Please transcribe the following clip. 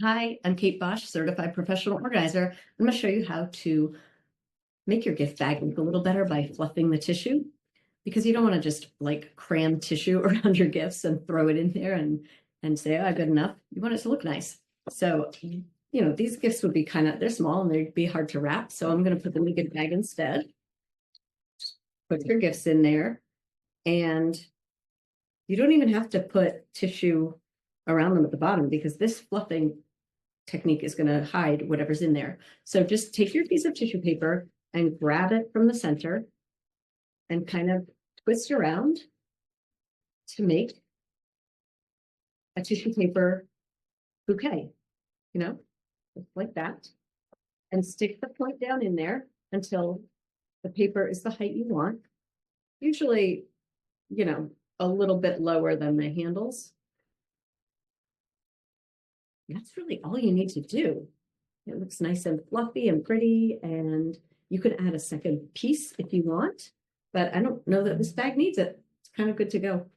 Hi, I'm Kate Bosch, certified professional organizer. I'm going to show you how to make your gift bag look a little better by fluffing the tissue, because you don't want to just like cram tissue around your gifts and throw it in there and say, oh, good enough. You want it to look nice. So, these gifts would be they're small and they'd be hard to wrap. So I'm going to put them in a gift bag instead. Put your gifts in there, and you don't even have to put tissue around them at the bottom, because this fluffing technique is going to hide whatever's in there. So just take your piece of tissue paper and grab it from the center and kind of twist around to make a tissue paper bouquet, just like that. And stick the point down in there until the paper is the height you want. Usually, a little bit lower than the handles. That's really all you need to do. It looks nice and fluffy and pretty, and you can add a second piece if you want, but I don't know that this bag needs it. It's kind of good to go.